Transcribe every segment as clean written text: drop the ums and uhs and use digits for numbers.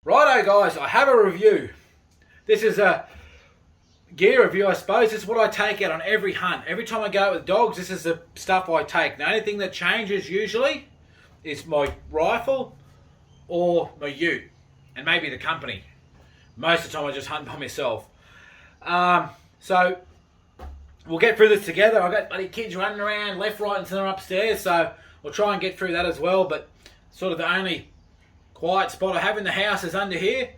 Righto guys, I have a review. This is a gear review, I suppose. This is what I take out on every hunt. Every time I go out with dogs, this is the stuff I take. The only thing that changes usually is my rifle or my ute, and maybe the company. Most of the time I just hunt by myself. So we'll get through this together. I've got bloody kids running around left, right and centre upstairs, so we'll try and get through that as well. But sort of the only quiet spot I have in the house is under here.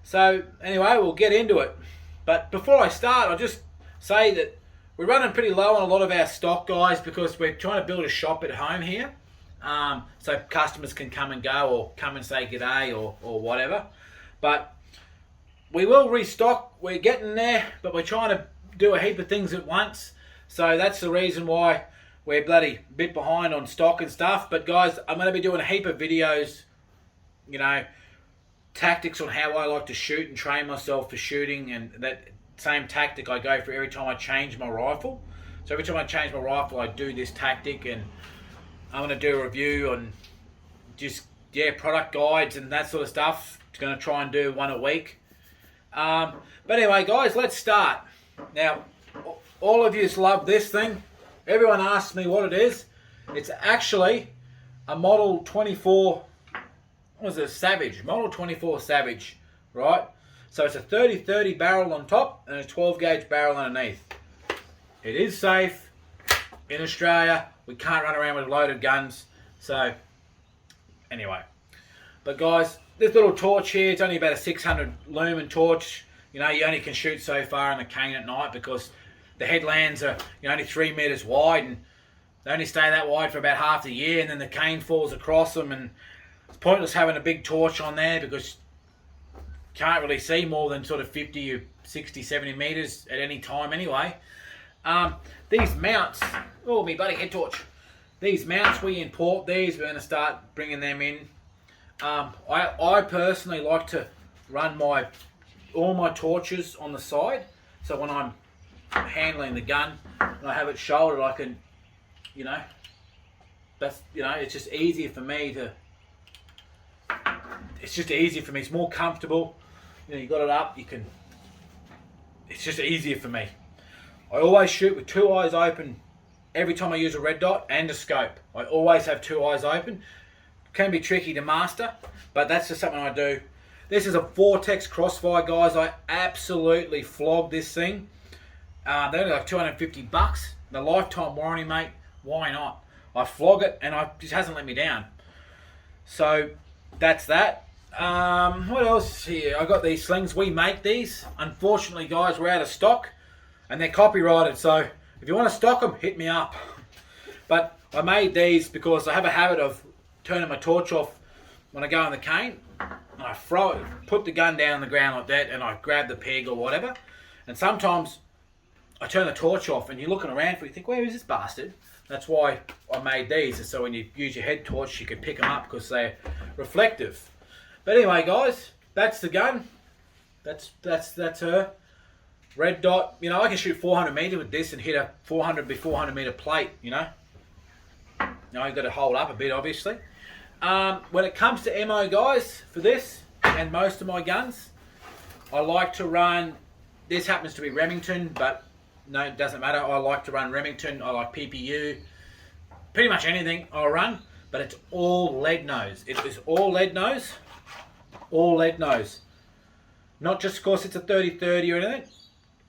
So anyway, we'll get into it. But before I start, I'll just say that we're running pretty low on a lot of our stock, guys, because we're trying to build a shop at home here. So customers can come and go, or come and say g'day, or whatever. But we will restock. We're getting there, but we're trying to do a heap of things at once. So that's the reason why we're bloody a bit behind on stock and stuff. But guys, I'm going to be doing a heap of videos, you know, tactics on how I like to shoot and train myself for shooting, and that same tactic I go for every time I change my rifle. So every time I change my rifle, I do this tactic, and I'm going to do a review on just, product guides and that sort of stuff. I'm going to try and do one a week. But anyway, guys, let's start. Now, all of you love this thing. Everyone asks me what it is. It's actually a Model 24, what was it, Savage, Model 24 Savage, right? So it's a 30-30 barrel on top and a 12 gauge barrel underneath. It is safe. In Australia, we can't run around with loaded guns. So, anyway. But guys, this little torch here, it's only about a 600 lumen torch. You know, you only can shoot so far in the cane at night because the headlands are, only 3 meters wide, and they only stay that wide for about half the year, and then the cane falls across them, and it's pointless having a big torch on there because you can't really see more than sort of 50 or 60, 70 meters at any time anyway. These mounts, oh, me bloody head torch. These mounts, we import these. We're going to start bringing them in. I personally like to run all my torches on the side, so when I'm handling the gun and I have it shouldered, I can, it's just easier for me to. It's just easier for me. It's more comfortable. You got it up. It's just easier for me. I always shoot with two eyes open every time I use a red dot and a scope. I always have two eyes open. Can be tricky to master, but that's just something I do. This is a Vortex Crossfire, guys. I absolutely flogged this thing. They're only like $250. The lifetime warranty, mate. Why not? I flog it, and it just hasn't let me down. So that's that. What else here? I got these slings. We make these. Unfortunately, guys, we're out of stock, and they're copyrighted. So if you want to stock them, hit me up. But I made these because I have a habit of turning my torch off when I go on the cane. And I throw it, put the gun down on the ground like that, and I grab the peg or whatever. And sometimes I turn the torch off, and you're looking around for, you think, where is this bastard? That's why I made these, so when you use your head torch, you can pick them up because they're reflective. But anyway, guys, that's the gun. That's her. Red dot. I can shoot 400 meter with this and hit a 400 by 400 meter plate. You've got to hold up a bit, obviously. When it comes to ammo, guys, for this and most of my guns, I like to run. This happens to be Remington, but no, it doesn't matter. I like to run Remington. I like PPU. Pretty much anything I run, but it's all lead nose. It is all lead nose. All lead nose. Not just because it's a 30-30 or anything.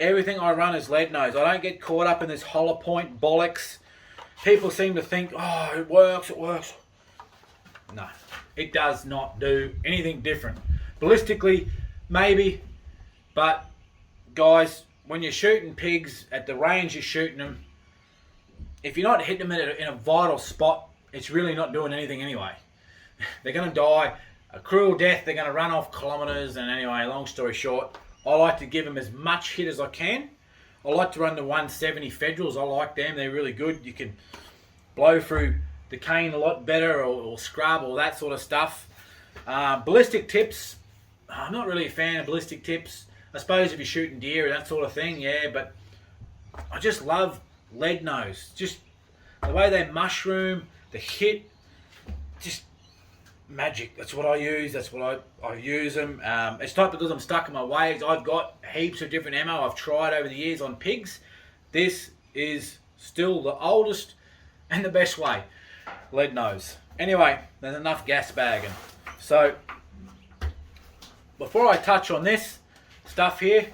Everything I run is lead nose. I don't get caught up in this hollow point bollocks. People seem to think, oh, it works. No, it does not do anything different. Ballistically, maybe, but guys, when you're shooting pigs at the range you're shooting them, if you're not hitting them in a vital spot, it's really not doing anything anyway. They're going to die a cruel death. They're going to run off kilometres. And anyway, long story short, I like to give them as much hit as I can. I like to run the 170 Federals. I like them. They're really good. You can blow through the cane a lot better, or scrub, all that sort of stuff. Ballistic tips, I'm not really a fan of ballistic tips. I suppose if you're shooting deer and that sort of thing, yeah, but I just love lead nose. Just the way they mushroom, the hit, just magic. That's what I use. That's what I use them. It's not because I'm stuck in my ways. I've got heaps of different ammo I've tried over the years on pigs. This is still the oldest and the best way. Lead nose. Anyway, there's enough gas bagging. So, before I touch on this stuff here,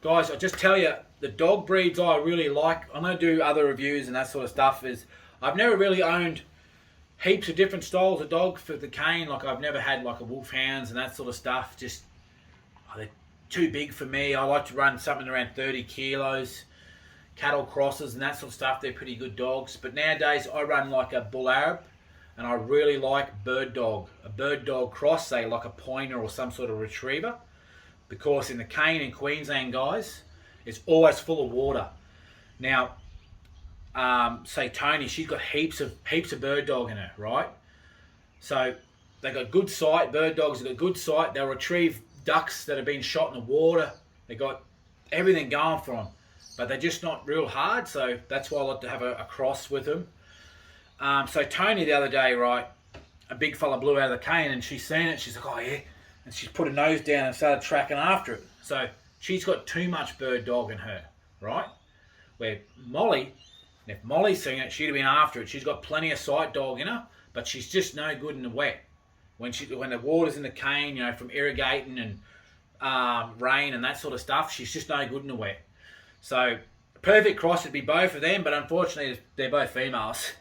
guys, I'll just tell you, the dog breeds I really like, I'm going to do other reviews and that sort of stuff, is I've never really owned heaps of different styles of dog for the cane. Like, I've never had like a wolfhounds and that sort of stuff. Just, they're too big for me. I like to run something around 30 kilos. Cattle crosses and that sort of stuff, they're pretty good dogs. But nowadays I run like a bull Arab, and I really like bird dog. A bird dog cross, say like a pointer or some sort of retriever. Because in the cane in Queensland, guys, it's always full of water. Now, say Tony, she's got heaps of bird dog in her, right? So they got good sight. Bird dogs have got good sight. They'll retrieve ducks that have been shot in the water. They got everything going for them, but they're just not real hard. So that's why I like to have a cross with them. So Tony the other day, right, a big fella blew out of the cane, and she's seen it. She's like, oh yeah, and she's put her nose down and started tracking after it. So she's got too much bird dog in her, right? Where Molly, if Molly's seen it, she'd have been after it. She's got plenty of sight dog in her, but she's just no good in the wet. When the water's in the cane, you know, from irrigating and rain and that sort of stuff, she's just no good in the wet. So perfect cross would be both of them, but unfortunately they're both females.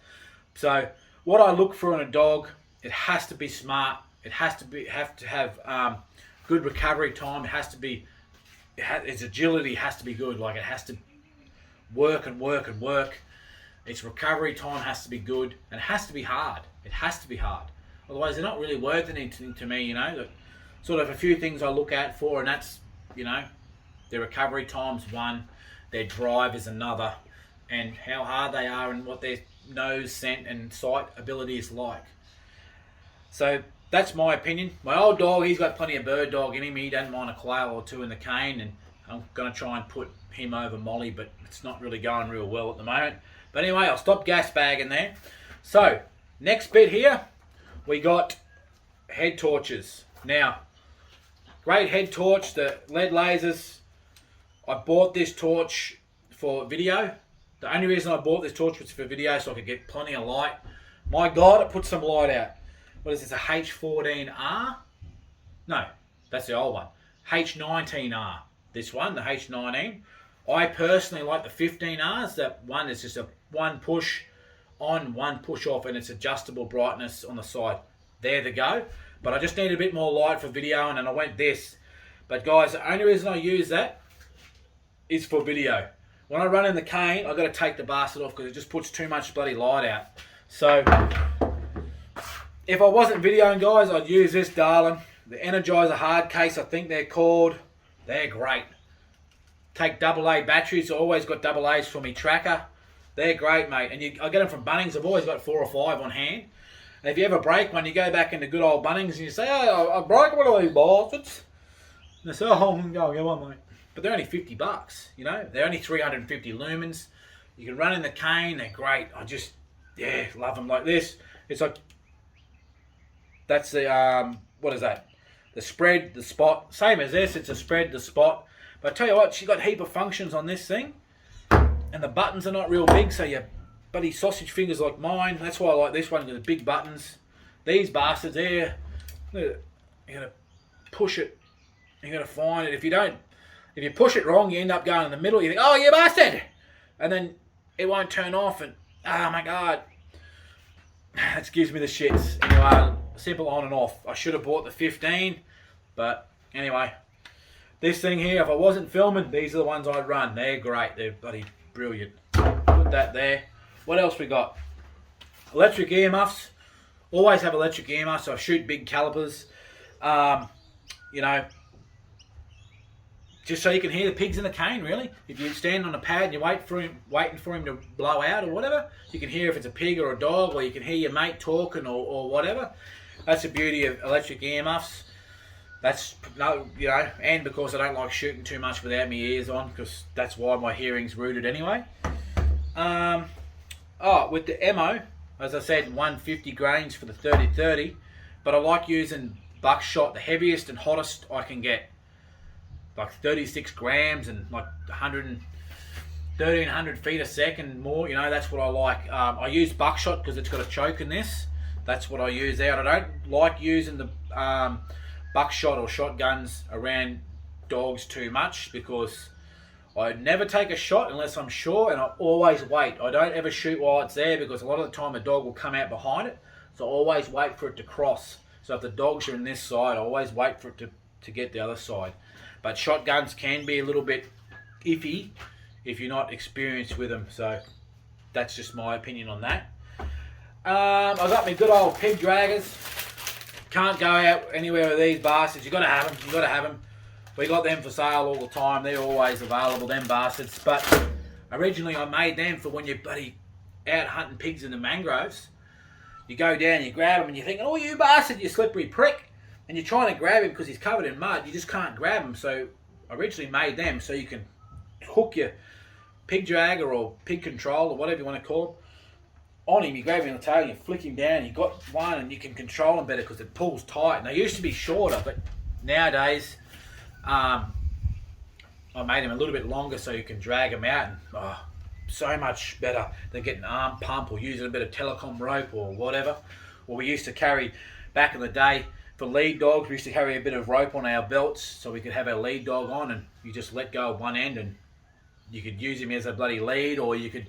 So what I look for in a dog, it has to be smart. It have to have good recovery time. It has to be, its agility has to be good. Like, it has to work and work and work. Its recovery time has to be good, and it has to be hard. It has to be hard. Otherwise, they're not really worth anything to me. You know, that sort of a few things I look out for, and that's, you know, their recovery time's one, their drive is another, and how hard they are and what their nose, scent, and sight ability is like. So that's my opinion. My old dog, he's got plenty of bird dog in him. He doesn't mind a quail or two in the cane, and I'm going to try and put him over Molly, but it's not really going real well at the moment. But anyway, I'll stop gas bagging there. So, next bit here, we got head torches. Now, great head torch, the lead lasers. I bought this torch for video. The only reason I bought this torch was for video, so I could get plenty of light. My God, it put some light out. What is this, a H14R? No, that's the old one. H19R, this one, the H19. I personally like the 15Rs. That one is just a one push on, one push off, and it's adjustable brightness on the side. There they go. But I just need a bit more light for video, and then I went this. But guys, the only reason I use that is for video. When I run in the cane, I've got to take the bastard off because it just puts too much bloody light out. So, if I wasn't videoing, guys, I'd use this darling. The Energizer hard case, I think they're called. They're great. Take AA batteries. I've always got AA's for me tracker. They're great, mate. And I get them from Bunnings. I've always got 4 or 5 on hand. And if you ever break one, you go back into good old Bunnings and you say, "Hey, I broke one of these bastards." And they say, "Oh, go get one, mate." But they're only $50, you know. They're only 350 lumens. You can run in the cane. They're great. I just, yeah, love them like this. It's like, that's the, what is that? The spread, the spot. Same as this, it's a spread, the spot. But I tell you what, she got a heap of functions on this thing. And the buttons are not real big, so your buddy sausage fingers like mine. That's why I like this one, with the big buttons. These bastards here, you're going to push it. You're going to find it. If you push it wrong, you end up going in the middle. You think, "Oh, you bastard!" And then it won't turn off, and oh my God. That gives me the shits. Anyway, simple on and off. I should have bought the 15, but anyway. This thing here, if I wasn't filming, these are the ones I'd run. They're great. They're bloody brilliant. Put that there. What else we got? Electric earmuffs. Always have electric earmuffs. So I shoot big calipers. You know, just so you can hear the pigs in the cane, really. If you stand on a pad and you're waiting for him to blow out or whatever, you can hear if it's a pig or a dog, or you can hear your mate talking or whatever. That's the beauty of electric earmuffs. That's, you know, and because I don't like shooting too much without my ears on, because that's why my hearing's rooted anyway. With the ammo, as I said, 150 grains for the 30-30. but I like using buckshot, the heaviest and hottest I can get, like 36 grams and like 1,300 feet a second more. That's what I like. I use buckshot because it's got a choke in this. That's what I use there. And I don't like using the buckshot or shotguns around dogs too much, because I never take a shot unless I'm sure, and I always wait. I don't ever shoot while it's there, because a lot of the time a dog will come out behind it. So I always wait for it to cross. So if the dogs are in this side, I always wait for it to get the other side. But shotguns can be a little bit iffy if you're not experienced with them. So that's just my opinion on that. I got my good old pig draggers. Can't go out anywhere with these bastards. You got to have them. You got to have them. We got them for sale all the time. They're always available, them bastards. But originally I made them for when you're bloody out hunting pigs in the mangroves. You go down, you grab him, and you're thinking, oh, you bastard, you slippery prick. And you're trying to grab him because he's covered in mud. You just can't grab him. So I originally made them so you can hook your pig dragger or pig control or whatever you want to call it on him. You grab him on the tail, you flick him down, you got one, and you can control him better because it pulls tight. And they used to be shorter, but nowadays I made them a little bit longer so you can drag them out, and so much better than getting an arm pump or using a bit of telecom rope or whatever. Or we used to carry, back in the day, for lead dogs, we used to carry a bit of rope on our belts so we could have our lead dog on, and you just let go of one end and you could use him as a bloody lead, or you could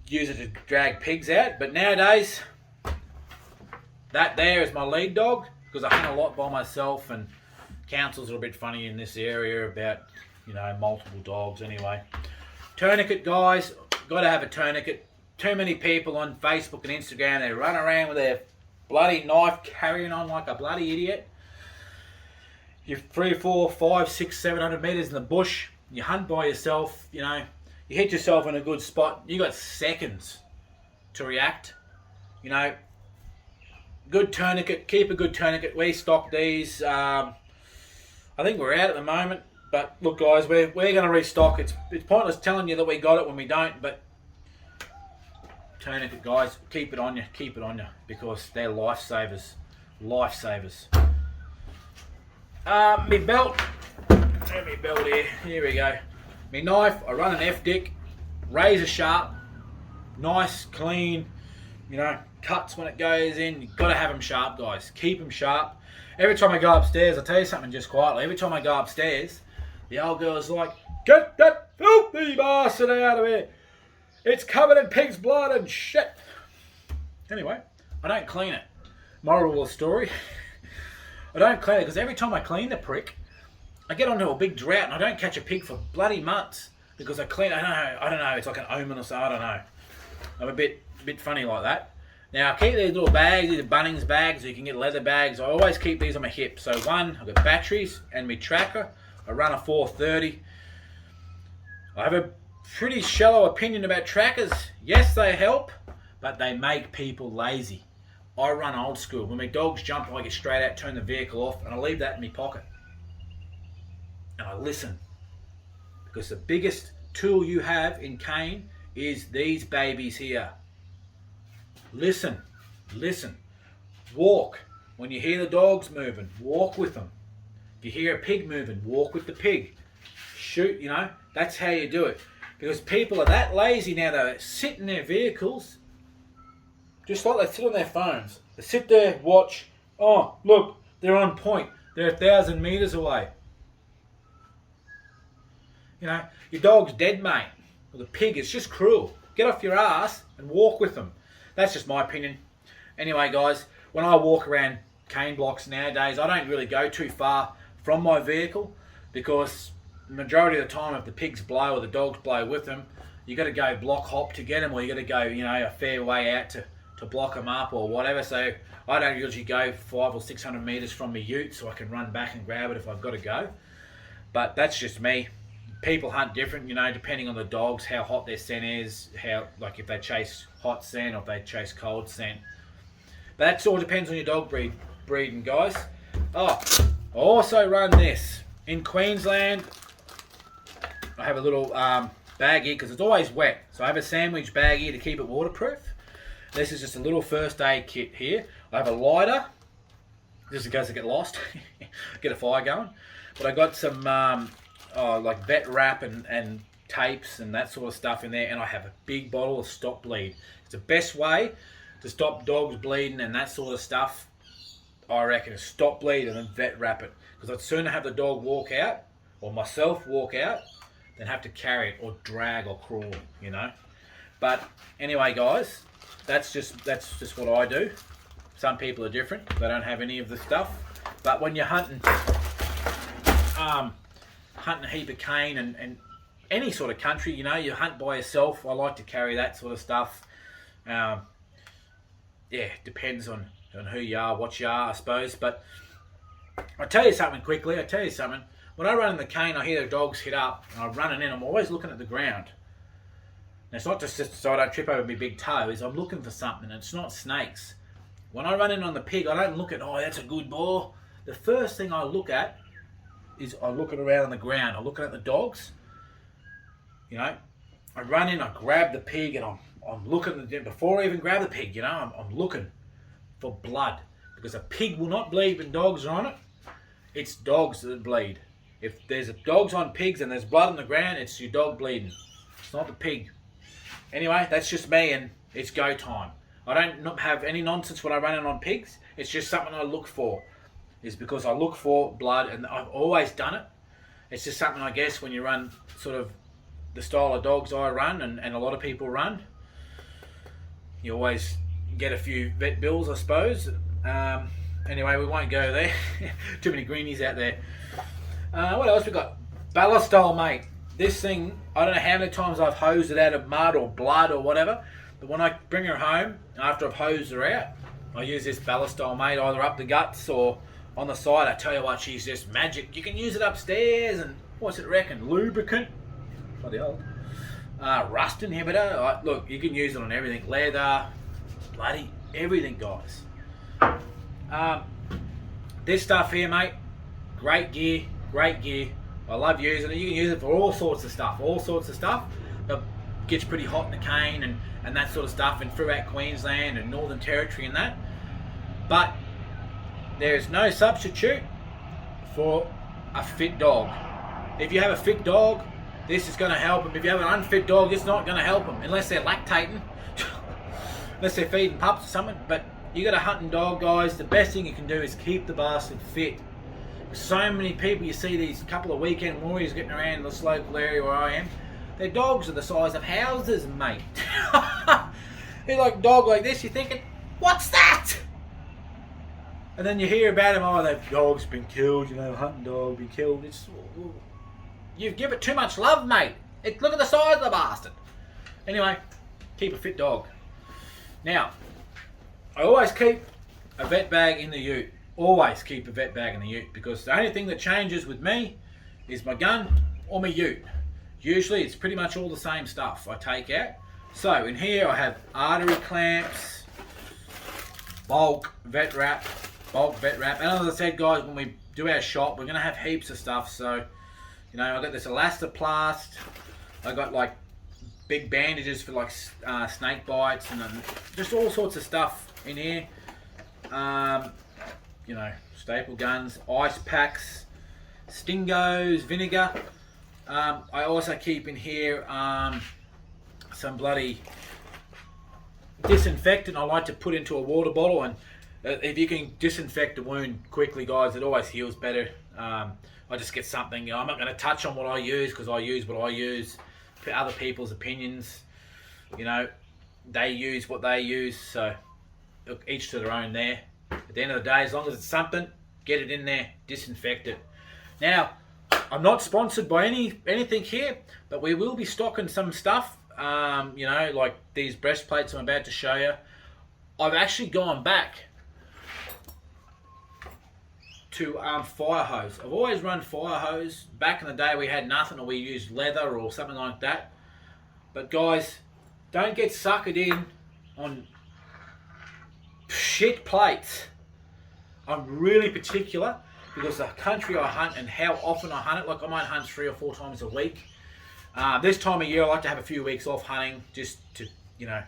use it to drag pigs out. But nowadays, that there is my lead dog, because I hunt a lot by myself, and councils are a bit funny in this area about, multiple dogs anyway. Tourniquet, guys, got to have a tourniquet. Too many people on Facebook and Instagram, they run around with their bloody knife carrying on like a bloody idiot. You're 3, 4, 5, 6, 700 metres in the bush. You hunt by yourself, you hit yourself in a good spot. You got seconds to react. Good tourniquet. Keep a good tourniquet. We stock these. I think we're out at the moment. But look, guys, we're going to restock. It's pointless telling you that we got it when we don't. But tourniquet, guys, keep it on you. Keep it on you, because they're lifesavers. Lifesavers. My belt. My belt here. Here we go. My knife. I run an F-Dick. Razor sharp. Nice, clean. Cuts when it goes in. You've got to have them sharp, guys. Keep them sharp. Every time I go upstairs, I'll tell you something just quietly. Every time I go upstairs, the old girl's like, get that filthy bastard out of here. It's covered in pig's blood and shit. Anyway, I don't clean it. Moral of the story. I don't clean it because every time I clean the prick, I get onto a big drought and I don't catch a pig for bloody months because I clean. I don't know. It's like an omen or something. I don't know. I'm a bit funny like that. Now I keep these little bags, these are Bunnings bags, so you can get leather bags. I always keep these on my hip. So one, I've got batteries and my tracker. I run a 430. I have a pretty shallow opinion about trackers. Yes, they help, but they make people lazy. I run old school. When my dogs jump, I get straight out, turn the vehicle off, and I leave that in my pocket. And I listen. Because the biggest tool you have in cane is these babies here. Listen. Listen. Walk. When you hear the dogs moving, walk with them. If you hear a pig moving, walk with the pig. Shoot, that's how you do it. Because people are that lazy now, they sit in their vehicles, just like they sit on their phones. They sit there, watch. Oh, look, they're on point. They're 1,000 metres away. Your dog's dead, mate. Or the pig, it's just cruel. Get off your ass and walk with them. That's just my opinion. Anyway, guys, when I walk around cane blocks nowadays, I don't really go too far from my vehicle, because the majority of the time, if the pigs blow or the dogs blow with them, you got to go block hop to get them, or you got to go, a fair way out to block them up or whatever. So I don't usually go 500 or 600 metres from my ute, so I can run back and grab it if I've got to go. But that's just me. People hunt different, depending on the dogs, how hot their scent is, if they chase hot scent or if they chase cold scent. But that all depends on your dog breeding, guys. Oh, I also run this. In Queensland, I have a little bag here because it's always wet. So I have a sandwich bag here to keep it waterproof. This is just a little first aid kit here. I have a lighter, just in case I get lost, get a fire going. But I got some like vet wrap and tapes and that sort of stuff in there, and I have a big bottle of stop bleed. It's the best way to stop dogs bleeding and that sort of stuff. I reckon is stop bleed and then vet wrap it, because I'd sooner have the dog walk out or myself walk out than have to carry it or drag or crawl, you know. But anyway, guys, that's just what I do. Some people are different; they don't have any of the stuff. But when you're hunting a heap of cane and any sort of country, you know, you hunt by yourself. I like to carry that sort of stuff. Yeah, depends on who you are, what you are, I suppose. But I'll tell you something quickly. When I run in the cane, I hear the dogs hit up, and I'm running in. I'm always looking at the ground. And it's not just so I don't trip over my big toes. I'm looking for something, and it's not snakes. When I run in on the pig, I don't look at, oh, that's a good boar. The first thing I look at is I look around on the ground. I'm looking at the dogs. You know, I run in, I grab the pig, and I'm looking before I even grab the pig. You know, I'm looking for blood, because a pig will not bleed when dogs are on it. It's dogs that bleed. If there's dogs on pigs and there's blood on the ground, it's your dog bleeding. It's not the pig. Anyway, that's just me, and it's go time. I don't have any nonsense when I run in on pigs. It's just something I look for. Is because I look for blood, and I've always done it. It's just something, I guess, when you run sort of the style of dogs I run and a lot of people run, you always get a few vet bills, I suppose. Anyway, we won't go there. Too many greenies out there. What else we got? Ballistol, mate. This thing, I don't know how many times I've hosed it out of mud or blood or whatever, but when I bring her home, after I've hosed her out, I use this Ballistol, mate, either up the guts or on the side. I tell you what, she's just magic. You can use it upstairs, and what's it reckon? Lubricant. Bloody hell. Rust inhibitor. Look, you can use it on everything. Leather, bloody everything, guys. This stuff here, mate, great gear. I love using it. You can use it for all sorts of stuff. It gets pretty hot in the cane and that sort of stuff, and throughout Queensland and Northern Territory and that. But there is no substitute for a fit dog. If you have a fit dog, this is going to help them. If you have an unfit dog, it's not going to help them, unless they're lactating, unless they're feeding pups or something. But you got a hunting dog, guys, the best thing you can do is keep the bastard fit. So many people, you see these couple of weekend warriors getting around in this local area where I am, their dogs are the size of houses, mate. They're like a dog like this, you're thinking, what's that? And then you hear about them, oh, that dog's been killed, you know, a hunting dog been killed. You give it too much love, mate. Look at the size of the bastard. Anyway, keep a fit dog. Now, I always keep a vet bag in the ute. Always keep a vet bag in the ute, because the only thing that changes with me is my gun or my ute. Usually it's pretty much all the same stuff I take out. So in here I have artery clamps, bulk vet wrap. And as I said, guys, when we do our shop, we're going to have heaps of stuff. So, you know, I've got this elastoplast. I've got like big bandages for like snake bites, and just all sorts of stuff in here. You know, staple guns, ice packs, stingos, vinegar. I also keep in here some bloody disinfectant I like to put into a water bottle, and if you can disinfect a wound quickly, guys, it always heals better. I just get something. I'm not going to touch on what I use, because I use what I use. Other people's opinions, you know, they use what they use, so look, each to their own there. At the end of the day, as long as it's something, get it in there, disinfect it. Now, I'm not sponsored by anything here, but we will be stocking some stuff, you know, like these breastplates I'm about to show you. I've actually gone back to fire hose. I've always run fire hose. Back in the day we had nothing, or we used leather or something like that. But guys, don't get suckered in on shit plates. I'm really particular, because the country I hunt and how often I hunt it, like I might hunt 3 or 4 times a week. This time of year I like to have a few weeks off hunting, just to, you know,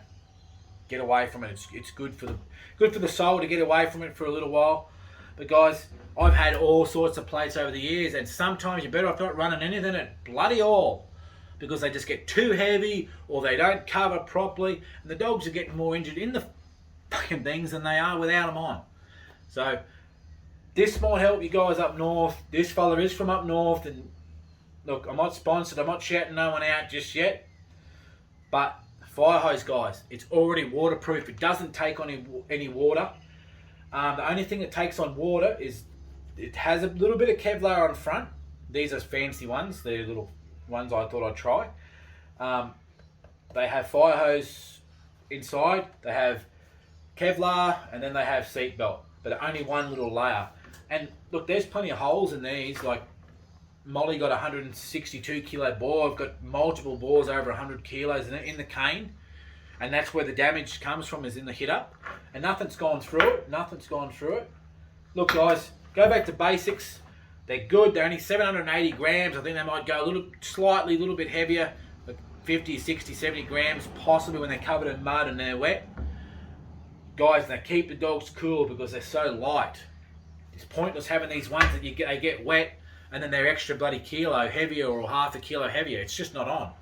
get away from it. It's good for the soul to get away from it for a little while. But guys, I've had all sorts of plates over the years, and sometimes you're better off not running anything at bloody all, because they just get too heavy or they don't cover properly, and the dogs are getting more injured in the fucking things than they are without them on. So this might help you guys up north. This fella is from up north, and look, I'm not sponsored, I'm not shouting no one out just yet, but fire hose, guys, it's already waterproof. It doesn't take on any water. The only thing that takes on water is it has a little bit of Kevlar on front. These are fancy ones. They're little ones I thought I'd try. They have fire hose inside. They have Kevlar, and then they have seat belt, but only one little layer. And look, there's plenty of holes in these. Like Molly got 162 kilo bore. I've got multiple bores over 100 kilos in the cane, and that's where the damage comes from, is in the hit up. And nothing's gone through it. Nothing's gone through it. Look, guys, go back to basics. They're good. They're only 780 grams. I think they might go a little bit heavier, like 50, 60, 70 grams, possibly when they're covered in mud and they're wet. Guys, they keep the dogs cool because they're so light. It's pointless having these ones that they get wet and then they're extra bloody kilo heavier or half a kilo heavier. It's just not on,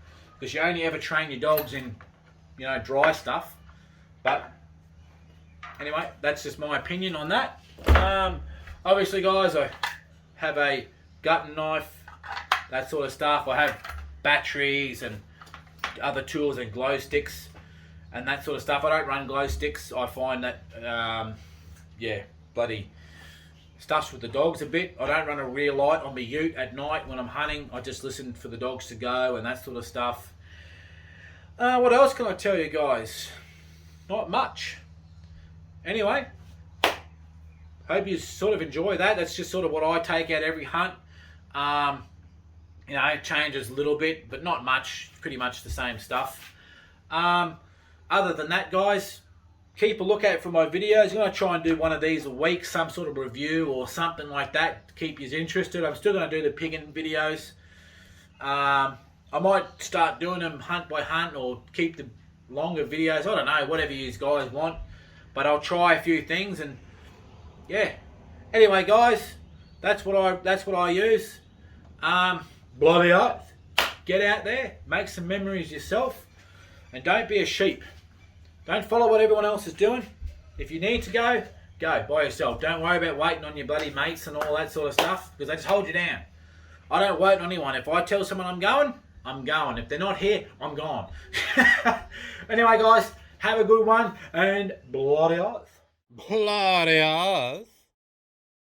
because you only ever train your dogs in, dry stuff. But anyway, that's just my opinion on that. Obviously, guys, I have a gutting knife, that sort of stuff. I have batteries and other tools and glow sticks and that sort of stuff. I don't run glow sticks. I find that, bloody stuffs with the dogs a bit. I don't run a rear light on my ute at night when I'm hunting. I just listen for the dogs to go and that sort of stuff. What else can I tell you guys? Not much. Anyway, hope you sort of enjoy that. That's just sort of what I take out every hunt. It changes a little bit, but not much. Pretty much the same stuff. Other than that, guys, keep a lookout for my videos. I'm going to try and do one of these a week, some sort of review or something like that to keep you interested. I'm still going to do the pigging videos. I might start doing them hunt by hunt or keep the longer videos. I don't know, whatever you guys want. But I'll try a few things, and yeah. Anyway, guys, that's what I use. Bloody oath. Get out there, make some memories yourself, and don't be a sheep. Don't follow what everyone else is doing. If you need to go, go by yourself. Don't worry about waiting on your bloody mates and all that sort of stuff, because they just hold you down. I don't wait on anyone. If I tell someone I'm going, I'm going. If they're not here, I'm gone. Anyway, guys, have a good one, and bloody oath. Bloody oath.